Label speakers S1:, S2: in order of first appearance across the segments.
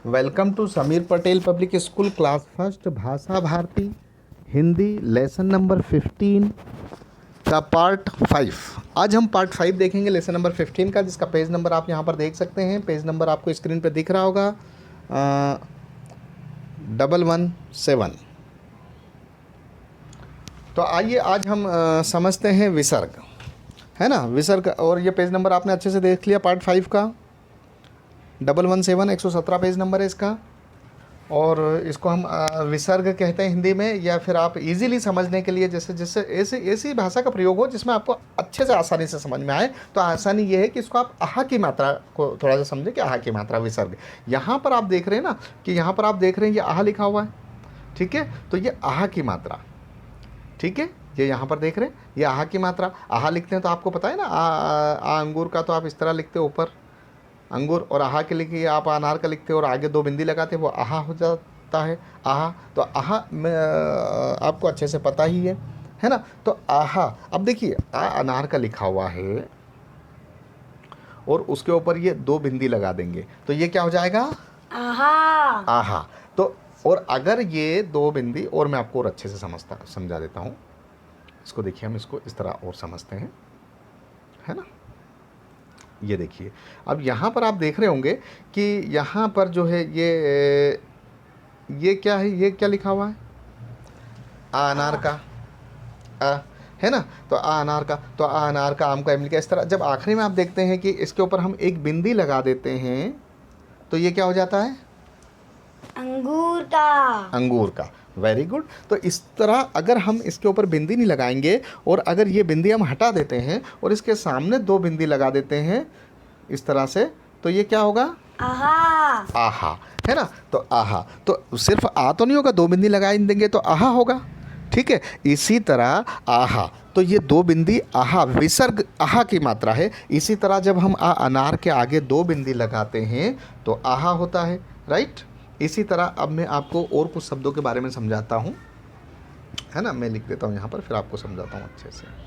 S1: Welcome to Sameer Patel public school class first Bhasha Bharati Hindi lesson number 15 का part 5। आज हम पार्ट 5 देखेंगे लेसन नंबर 15 का, जिसका पेज नंबर आप यहाँ पर देख सकते हैं। पेज नंबर आपको स्क्रीन पर दिख रहा होगा 117। तो आइए आज हम समझते हैं विसर्ग, है ना। विसर्ग, और ये पेज नंबर आपने अच्छे से देख लिया पार्ट 5 का। 117 117 पेज नंबर है इसका। और इसको हम विसर्ग कहते हैं हिंदी में, या फिर आप इजीली समझने के लिए जैसे जैसे ऐसी भाषा का प्रयोग हो जिसमें आपको अच्छे से आसानी से समझ में आए। तो आसानी ये है कि इसको आप आहा की मात्रा को थोड़ा सा समझें कि आहा की मात्रा विसर्ग। यहाँ पर आप देख रहे हैं ना कि यहाँ पर आप देख रहे हैं ये आहा लिखा हुआ है, ठीक है। तो ये आहा की मात्रा, ठीक है। ये यहाँ पर देख रहे हैं ये आहा की मात्रा। आहा लिखते हैं तो आपको पता है ना, आ अंगूर का तो आप इस तरह लिखते हो, ऊपर अंगूर, और आहा के लिखिए आप अनार का लिखते हो और आगे दो बिंदी लगाते हैं, वो आहा हो जाता है, आहा। तो आहा में आपको अच्छे से पता ही है ना। तो आहा, अब देखिए आ अनार का लिखा हुआ है और उसके ऊपर ये दो बिंदी लगा देंगे तो ये क्या हो जाएगा,
S2: आहा।
S1: आहा। तो और अगर ये दो बिंदी, और मैं आपको और अच्छे से समझा देता हूँ इसको। देखिए हम इसको इस तरह और समझते हैं, है ना। ये देखिए, अब यहाँ पर आप देख रहे होंगे कि यहाँ पर जो है ये क्या है, ये क्या लिखा हुआ है, आ अनार का, आ, है ना। तो आ अनार का, तो आ अनार का, आम का, इमली का, इस तरह। जब आखिरी में आप देखते हैं कि इसके ऊपर हम एक बिंदी लगा देते हैं तो ये क्या हो जाता है,
S2: अंगूर का।
S1: अंगूर का। Very good. तो इस तरह अगर हम इसके ऊपर बिंदी नहीं लगाएंगे और अगर ये बिंदी हम हटा देते हैं और इसके सामने दो बिंदी लगा देते हैं इस तरह से, तो ये क्या होगा,
S2: आहा।
S1: आहा, है ना। तो आहा, तो सिर्फ आ तो नहीं होगा, दो बिंदी लगा देंगे तो आहा होगा, ठीक है। इसी तरह आहा, तो ये दो बिंदी आहा, विसर्ग आहा की मात्रा है। इसी तरह जब हम आ अनार के आगे दो बिंदी लगाते हैं तो आहा होता है, राइट। इसी तरह अब मैं आपको और कुछ शब्दों के बारे में समझाता हूँ, है ना। मैं लिख देता हूँ यहाँ पर, फिर आपको समझाता हूँ अच्छे से।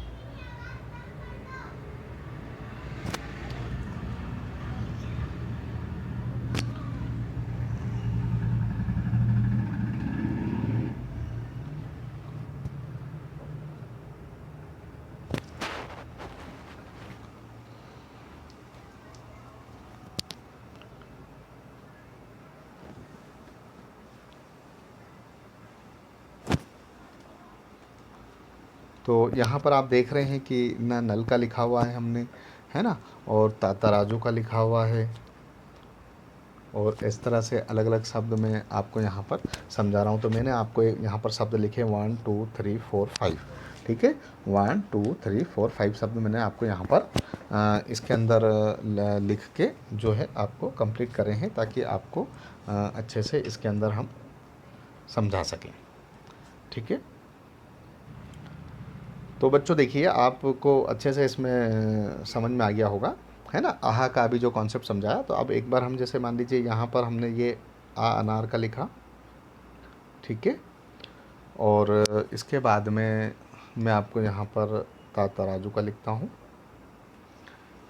S1: तो यहाँ पर आप देख रहे हैं कि ना नल का लिखा हुआ है हमने, है ना, और तराजू का लिखा हुआ है, और इस तरह से अलग अलग शब्द मैं आपको यहाँ पर समझा रहा हूँ। तो मैंने आपको यहाँ पर शब्द लिखे 1 2 3 4 5, ठीक है। 1 2 3 4 5 शब्द मैंने आपको यहाँ पर इसके अंदर लिख के जो है आपको कंप्लीट करे हैं, ताकि आपको अच्छे से इसके अंदर हम समझा सकें, ठीक है। तो बच्चों देखिए, आपको अच्छे से इसमें समझ में आ गया होगा, है ना। आहा का अभी जो कॉन्सेप्ट समझाया, तो अब एक बार हम जैसे मान लीजिए यहाँ पर हमने ये आ अनार का लिखा, ठीक है। और इसके बाद में मैं आपको यहाँ पर तराजू का लिखता हूँ।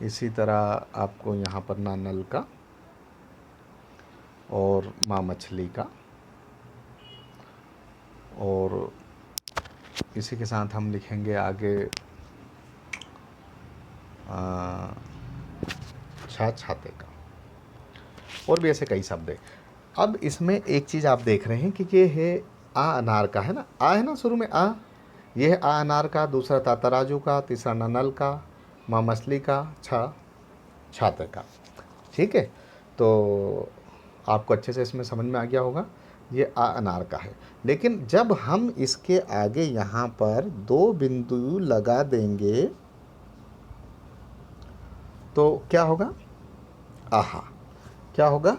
S1: इसी तरह आपको यहाँ पर ना नल का और माँ मछली का, और इसी के साथ हम लिखेंगे आगे छाते का, और भी ऐसे कई शब्द हैं। अब इसमें एक चीज़ आप देख रहे हैं कि ये है आ अनार का, है ना। आ है ना शुरू में आ, ये है आ अनार का। दूसरा था तराजू का, तीसरा नल का, माँ मछली का, छाते का, ठीक है। तो आपको अच्छे से इसमें समझ में आ गया होगा, ये आ अनार का है। लेकिन जब हम इसके आगे यहाँ पर दो बिंदु लगा देंगे तो क्या होगा, आहा। क्या होगा,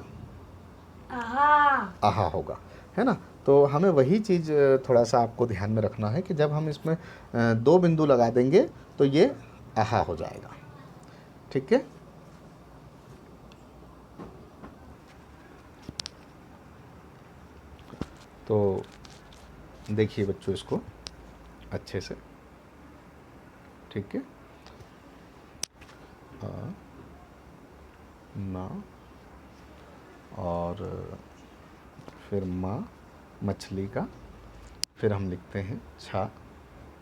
S2: आहा।
S1: आहा होगा, है ना। तो हमें वही चीज़ थोड़ा सा आपको ध्यान में रखना है कि जब हम इसमें दो बिंदु लगा देंगे तो ये आहा हो जाएगा, ठीक है। तो देखिए बच्चों इसको अच्छे से, ठीक है। आ, ना और फिर मा मछली का, फिर हम लिखते हैं छा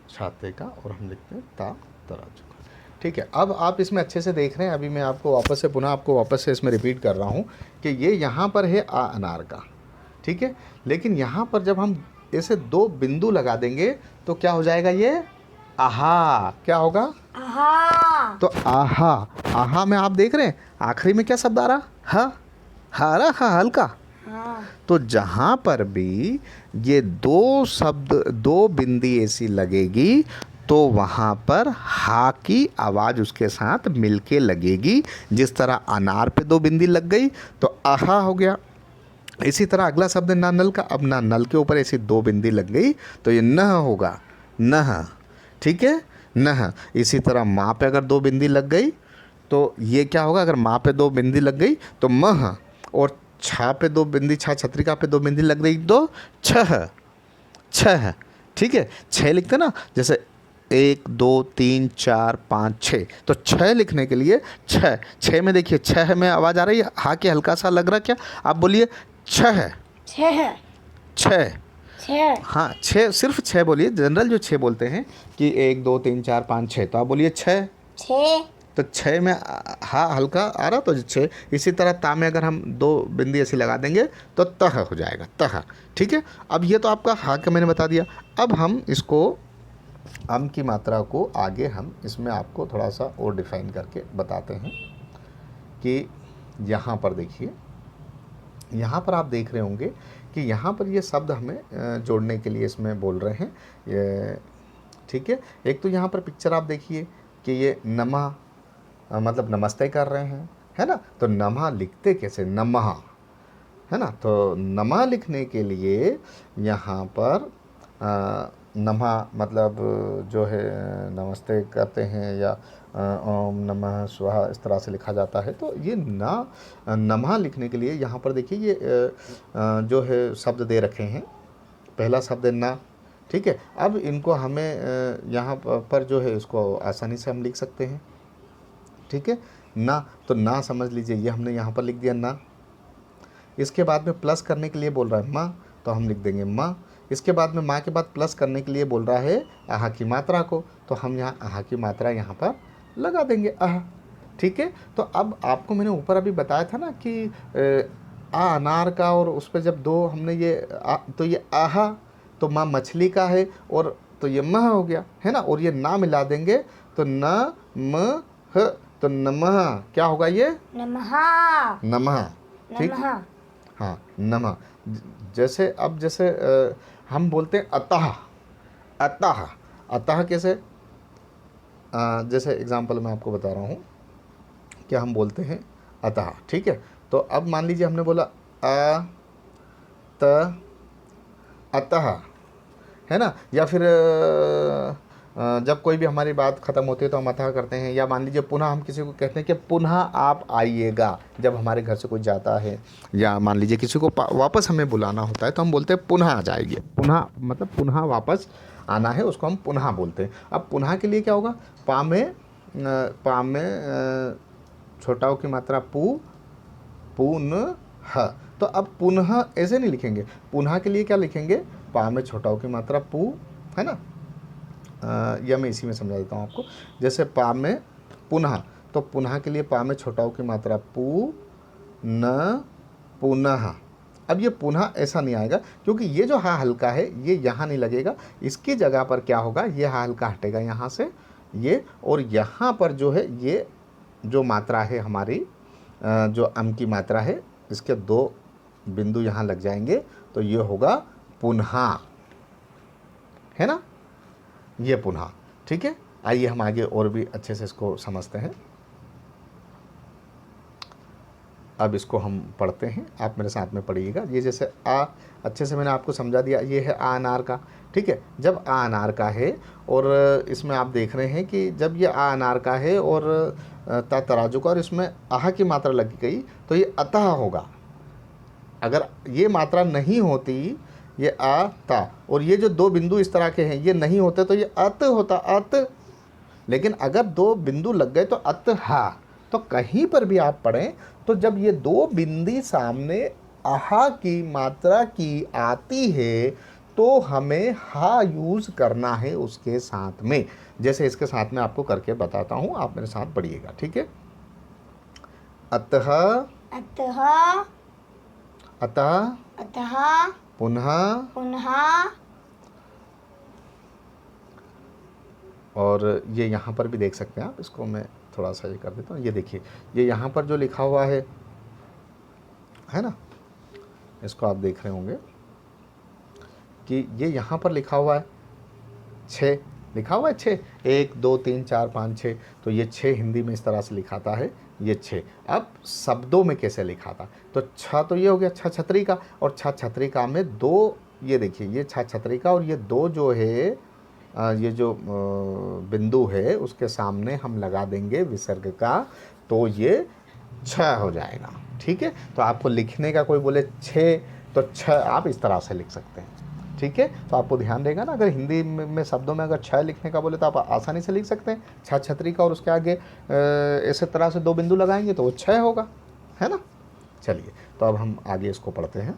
S1: छाते का, और हम लिखते हैं ता तराजू का। ठीक है, अब आप इसमें अच्छे से देख रहे हैं। अभी मैं आपको वापस से पुनः आपको वापस से इसमें रिपीट कर रहा हूँ कि ये यहाँ पर है आ अनार का, ठीक है। लेकिन यहाँ पर जब हम ऐसे दो बिंदु लगा देंगे तो क्या हो जाएगा, ये आहा। क्या होगा,
S2: आहा।
S1: तो आहा। आहा में आप देख रहे हैं आखिरी में क्या शब्द आ रहा, हा, हारा हा हल्का।
S2: हाँ।
S1: तो जहाँ पर भी ये दो शब्द, दो बिंदी ऐसी लगेगी तो वहाँ पर हा की आवाज़ उसके साथ मिलके लगेगी। जिस तरह अनार पे दो बिंदी लग गई तो आहा हो गया। इसी तरह अगला शब्द ना नल का, अब ना नल के ऊपर ऐसी दो बिंदी लग गई तो ये नह होगा, नह। ठीक है, नह। इसी तरह माँ पे अगर दो बिंदी लग गई तो ये क्या होगा, अगर माँ पे दो बिंदी लग गई तो मह, और छा पे दो बिंदी, छा छत्रिका पे दो बिंदी लग गई तो छह, छह। ठीक है, छः लिखते ना, जैसे 1 2 3 4 5 6, तो छः लिखने के लिए छः, छः में देखिए छः में आवाज़ आ रही है, हा के हल्का सा लग रहा क्या, आप बोलिए छः,
S2: छह।
S1: छः।
S2: छह।
S1: हाँ छः, सिर्फ छः बोलिए। जनरल जो छः बोलते हैं कि 1 2 3 4 5 6, तो आप बोलिए छः।
S2: छह।
S1: तो छः में हा हल्का आ रहा तो छः। इसी तरह ता में अगर हम दो बिंदी ऐसी लगा देंगे तो तह हो जाएगा, तह। ठीक है, अब ये तो आपका हा का मैंने बता दिया। अब हम इसको अम की मात्रा को आगे हम इसमें आपको थोड़ा सा और डिफाइन करके बताते हैं कि यहाँ पर देखिए, यहाँ पर आप देख रहे होंगे कि यहाँ पर ये शब्द हमें जोड़ने के लिए इसमें बोल रहे हैं ये। ठीक है, एक तो यहाँ पर पिक्चर आप देखिए कि ये नमा मतलब नमस्ते कर रहे हैं, है ना। तो नमा लिखते कैसे, नमः, है ना। तो नमा लिखने के लिए यहाँ पर नमा मतलब जो है नमस्ते करते हैं, या ओम नमः स्वाहा इस तरह से लिखा जाता है। तो ये नमा लिखने के लिए यहाँ पर देखिए ये जो है शब्द दे रखे हैं। पहला शब्द है ना, ठीक है। अब इनको हमें यहाँ पर जो है इसको आसानी से हम लिख सकते हैं, ठीक है। ना, तो ना समझ लीजिए ये हमने यहाँ पर लिख दिया ना। इसके बाद में प्लस करने के लिए बोल रहा है माँ, तो हम लिख देंगे माँ। इसके बाद में माँ के बाद प्लस करने के लिए बोल रहा है आहा की मात्रा को, तो हम यहाँ आहा की मात्रा यहाँ पर लगा देंगे, आहा। ठीक है, तो अब आपको मैंने ऊपर अभी बताया था ना कि आ अनार का, और उस पर जब दो हमने ये तो ये आहा, तो माँ मछली का है, और तो ये मह हो गया, है ना। और ये ना मिला देंगे तो न म ह, तो नमः क्या होगा, ये
S2: नमः।
S1: नमः। ठीक,
S2: नमः।
S1: हाँ नमः। जैसे अब जैसे हम बोलते हैं अतः, अतः, अतः कैसे, जैसे एग्जांपल मैं आपको बता रहा हूँ कि हम बोलते हैं अतः, ठीक है। तो अब मान लीजिए हमने बोला अ त अतः, है ना। या फिर जब कोई भी हमारी बात ख़त्म होती है तो हम अतः करते हैं। या मान लीजिए पुनः, हम किसी को कहते हैं कि पुनः आप आइएगा, जब हमारे घर से कोई जाता है। या मान लीजिए किसी को वापस हमें बुलाना होता है तो हम बोलते हैं पुनः आ जाइए। पुनः मतलब पुनः वापस आना है, उसको हम पुनः बोलते हैं। अब पुनः के लिए क्या होगा, पा में छोटाओं की मात्रा पू, पुनः। तो अब पुनः ऐसे नहीं लिखेंगे, पुनः के लिए क्या लिखेंगे, पा में छोटाओं की मात्रा पू, है ना। या मैं इसी में समझा देता हूँ आपको। जैसे पा में पुनः, तो पुनः के लिए पा में छोटाओं की मात्रा पू न पुनः। अब ये पुनः ऐसा नहीं आएगा क्योंकि ये जो हा हल्का है ये यहाँ नहीं लगेगा। इसकी जगह पर क्या होगा, ये हा हल्का हटेगा यहाँ से ये, और यहाँ पर जो है ये जो मात्रा है हमारी जो अम की मात्रा है, इसके दो बिंदु यहाँ लग जाएंगे, तो ये होगा पुनः, है ना, ये पुनः। ठीक है, आइए हम आगे और भी अच्छे से इसको समझते हैं। अब इसको हम पढ़ते हैं, आप मेरे साथ में पढ़िएगा। ये जैसे आ, अच्छे से मैंने आपको समझा दिया, ये है आ अनार का, ठीक है। जब आ अनार का है और इसमें आप देख रहे हैं कि जब ये आ अनार का है और ता तराजू का, और इसमें आह की मात्रा लग गई तो ये अतः होगा। अगर ये मात्रा नहीं होती, ये आ ता, और ये जो दो बिंदु इस तरह के हैं ये नहीं होते तो ये अत होता, अत। लेकिन अगर दो बिंदु लग गए तो अत हा। तो कहीं पर भी आप पढ़ें तो जब ये दो बिंदी सामने आहा की मात्रा की आती है तो हमें हा यूज़ करना है उसके साथ में। जैसे इसके साथ में आपको करके बताता हूँ, आप मेरे साथ पढ़िएगा, ठीक है। अतः,
S2: अतः,
S1: अतः,
S2: अतः,
S1: पुनः,
S2: पुनः,
S1: और ये यहाँ पर भी देख सकते हैं आप, इसको मैं थोड़ा सा ये कर देता हूँ। ये देखिए, ये यहाँ पर जो लिखा हुआ है ना, इसको आप देख रहे होंगे कि ये यहाँ पर लिखा हुआ है 6, लिखा हुआ है 6, 1 2 3 4 5 6, तो ये 6 हिंदी में इस तरह से लिखाता है, ये 6। अब शब्दों में कैसे लिखाता, तो छ तो ये हो गया छ छतरी का, और छ छतरी का में 2, ये देखिए ये छ छतरी का, और ये 2 जो है ये जो बिंदु है उसके सामने हम लगा देंगे विसर्ग का, तो ये छ हो जाएगा, ठीक है। तो आपको लिखने का कोई बोले 6 तो 6 आप इस तरह से लिख सकते हैं, ठीक है। तो आपको ध्यान रहेगा ना, अगर हिंदी में शब्दों में अगर 6 लिखने का बोले तो आप आसानी से लिख सकते हैं, छ छतरी का, और उसके आगे इस तरह से 2 बिंदु लगाएंगे तो वो 6 होगा, है ना। चलिए, तो अब हम आगे इसको पढ़ते हैं।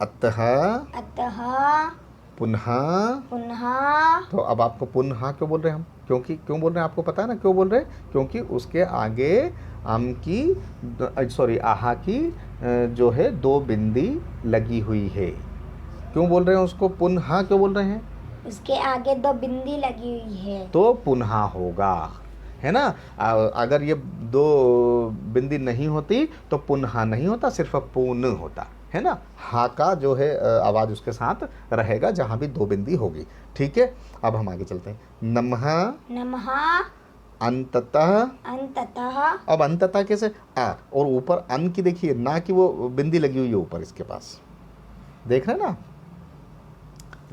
S1: अतः,
S2: अतः,
S1: पुनः,
S2: पुनः,
S1: तो अब आपको पुनः क्यों बोल रहे हैं हम, क्योंकि क्यों बोल रहे हैं आपको पता है ना क्यों बोल रहे हैं, क्योंकि उसके आगे आम की सॉरी आहा की जो है 2 बिंदी लगी हुई है। क्यों बोल रहे हैं उसको पुनः, क्यों बोल रहे हैं,
S2: उसके आगे 2 बिंदी लगी हुई है
S1: तो पुनः होगा, है ना। अगर ये 2 बिंदी नहीं होती तो पुनः नहीं होता, सिर्फ पुन होता, है ना। हा का जो है आवाज़ उसके साथ रहेगा जहाँ भी 2 बिंदी होगी, ठीक है। अब हम आगे चलते हैं। नमः,
S2: नमः,
S1: अंततः,
S2: अंततः,
S1: अब अंततः कैसे, आ, और ऊपर अन की देखिए ना कि वो बिंदी लगी हुई है ऊपर इसके पास, देख रहे हैं ना,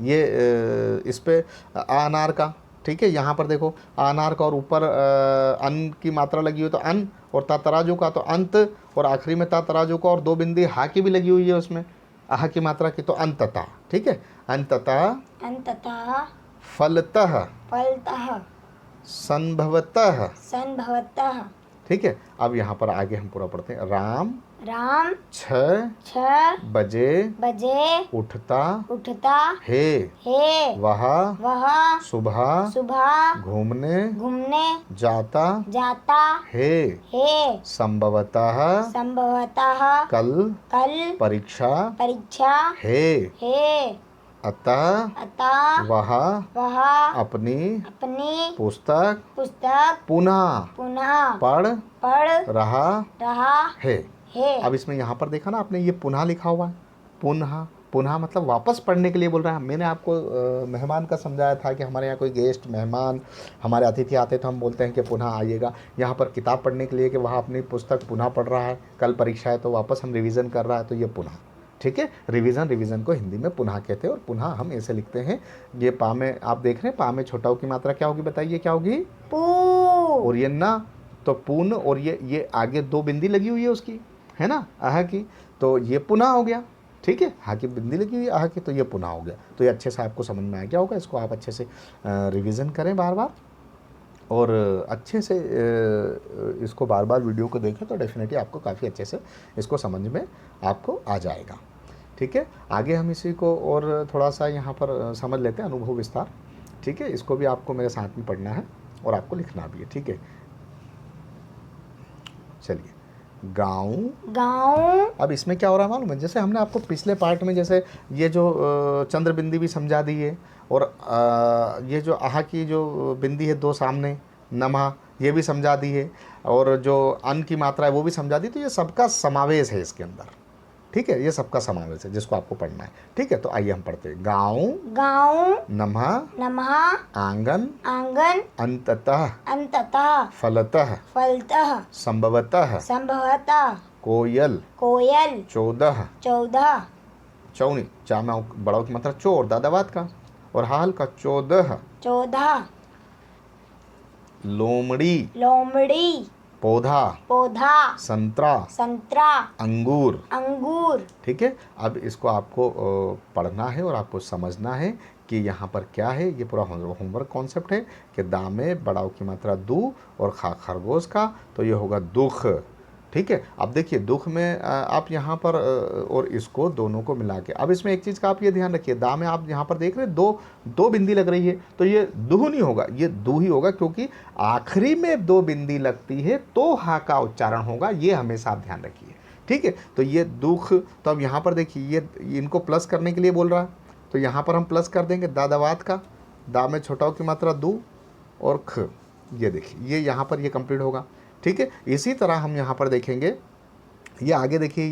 S1: ये इस पे अनार का, ठीक है। यहाँ पर देखो अनार का, और ऊपर अन की मात्रा लगी हुई तो अन, और ता तराजू का तो अंत, और आखिरी में ता तराजू का, और 2 बिंदी हा की भी लगी हुई है उसमें, आहा की मात्रा की, तो अंततः, ठीक है। अंततः,
S2: अंततः,
S1: फलतः,
S2: फलतः,
S1: संभवतः,
S2: संभवतः,
S1: ठीक है। अब यहाँ पर आगे हम पूरा पढ़ते हैं। राम,
S2: राम
S1: 6 बजे
S2: बजे
S1: उठता
S2: उठता
S1: है,
S2: है,
S1: वह
S2: वह
S1: सुबह
S2: सुबह
S1: घूमने
S2: घूमने
S1: जाता
S2: जाता
S1: है,
S2: है,
S1: संभवतः
S2: संभवतः
S1: कल
S2: कल
S1: परीक्षा
S2: परीक्षा है,
S1: अतः
S2: अतः
S1: वह
S2: वह
S1: अपनी
S2: अपनी
S1: पुस्तक
S2: पुस्तक
S1: पुनः
S2: पुनः
S1: पढ़
S2: पढ़
S1: रहा
S2: रहा
S1: है।
S2: है।
S1: अब इसमें यहाँ पर देखा ना आपने, ये पुनः लिखा हुआ है, पुनः, पुनः मतलब वापस पढ़ने के लिए बोल रहा है। मैंने आपको मेहमान का समझाया था कि हमारे यहाँ कोई गेस्ट मेहमान हमारे अतिथि आते तो हम बोलते हैं कि पुनः आइएगा। यहाँ पर किताब पढ़ने के लिए कि वह अपनी पुस्तक पुनः पढ़ रहा है, कल परीक्षा है तो वापस हम रिवीजन कर रहा है, तो ये पुनः, ठीक है। रिवीजन को हिंदी में पुनः कहते हैं, और पुनः हम ऐसे लिखते हैं। ये पा में आप देख रहे हैं, पा में छोटा की मात्रा क्या होगी, बताइए क्या होगी,
S2: पू,
S1: और ये ना तो पून, और ये आगे 2 बिंदी लगी हुई है उसकी, है ना, आह की, तो ये पुनः हो गया, ठीक है। हा की बिंदी लगी हुई है आह की, तो ये पुनः हो गया। तो ये अच्छे से आपको समझ में आ गया होगा। इसको आप अच्छे से रिवीजन करें बार बार, और अच्छे से इसको बार बार वीडियो को देखें, तो डेफिनेटली आपको काफ़ी अच्छे से इसको समझ में आपको आ जाएगा, ठीक है। आगे हम इसी को और थोड़ा सा यहाँ पर समझ लेते हैं, अनुभव विस्तार, ठीक है। इसको भी आपको मेरे साथ में पढ़ना है और आपको लिखना भी है, ठीक है। चलिए, गाँव,
S2: गाँव,
S1: अब इसमें क्या हो रहा है मालूम है, जैसे हमने आपको पिछले पार्ट में जैसे ये जो चंद्र बिंदी भी समझा दी है, और ये जो आहा की जो बिंदी है 2 सामने, नमा, ये भी समझा दी है, और जो अन की मात्रा है वो भी समझा दी। तो ये सबका समावेश है इसके अंदर, ठीक है, ये सबका समावेश है जिसको आपको पढ़ना है, ठीक है। तो आइए हम पढ़ते हैं। गाँव,
S2: गाँव,
S1: नमः,
S2: नमः,
S1: आंगन,
S2: आंगन,
S1: अंततः,
S2: अंततः,
S1: फलतः,
S2: फलतः,
S1: संभवतः,
S2: संभवतः,
S1: कोयल,
S2: कोयल,
S1: 14,
S2: 14,
S1: चौनी, चा में बड़ाओं की मात्रा चोर, दादाबाद का, और हाल का 14,
S2: 14,
S1: लोमड़ी,
S2: लोमड़ी,
S1: पौधा,
S2: पौधा,
S1: संतरा,
S2: संतरा,
S1: अंगूर,
S2: अंगूर,
S1: ठीक है। अब इसको आपको पढ़ना है और आपको समझना है कि यहाँ पर क्या है। ये पूरा होमवर्क कॉन्सेप्ट है कि दा में बड़ाओं की मात्रा दू और खा खरगोश का, तो ये होगा दुख, ठीक है। अब देखिए दुख में आप यहाँ पर और इसको दोनों को मिला के, अब इसमें एक चीज़ का आप ये ध्यान रखिए, दा में आप यहाँ पर देख रहे हैं दो बिंदी लग रही है, तो ये दुह नहीं होगा, ये दू ही होगा, क्योंकि आखिरी में दो बिंदी लगती है तो हा का उच्चारण होगा, ये हमेशा आप ध्यान रखिए। ठीक है, तो ये दुख, तो अब यहाँ पर देखिए ये इनको प्लस करने के लिए बोल रहा है, तो यहाँ पर हम प्लस कर देंगे दादावात का, दा में छोटाओं की मात्रा दू और ख, ये देखिए ये यहाँ पर ये कंप्लीट होगा। ठीक है, इसी तरह हम यहाँ पर देखेंगे, ये आगे देखिए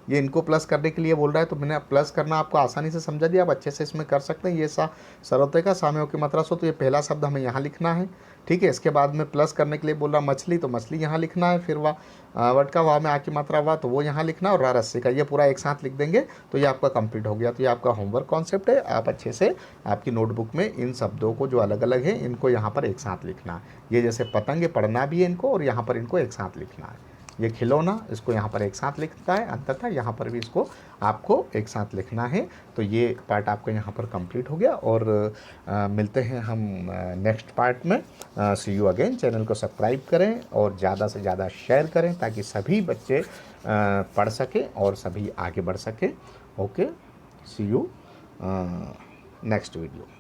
S1: ये इनको प्लस करने के लिए बोल रहा है, तो मैंने प्लस करना आपको आसानी से समझा दिया, आप अच्छे से इसमें कर सकते हैं। ये सरवते का सामयों की मात्रा सो, तो ये पहला शब्द हमें यहाँ लिखना है। ठीक है, इसके बाद में प्लस करने के लिए बोल रहा मछली, तो मछली यहाँ लिखना है, फिर वाह वट का वाह में आ की मात्रा वाह, तो वो यहाँ लिखना, और रा रस्सी का ये पूरा एक साथ लिख देंगे, तो ये आपका कंप्लीट हो गया। तो ये आपका होमवर्क कॉन्सेप्ट है, आप अच्छे से आपकी नोटबुक में इन शब्दों को जो अलग अलग है इनको यहाँ पर एक साथ लिखना है। ये जैसे पतंग पढ़ना भी है इनको, और यहाँ पर इनको एक साथ लिखना है। ये खिलौना, इसको यहाँ पर एक साथ लिखता है, अंततः यहाँ पर भी इसको आपको एक साथ लिखना है। तो ये पार्ट आपका यहाँ पर कंप्लीट हो गया, और मिलते हैं हम नेक्स्ट पार्ट में। सी यू अगेन। चैनल को सब्सक्राइब करें और ज़्यादा से ज़्यादा शेयर करें, ताकि सभी बच्चे पढ़ सकें और सभी आगे बढ़ सकें। Okay, see you next video.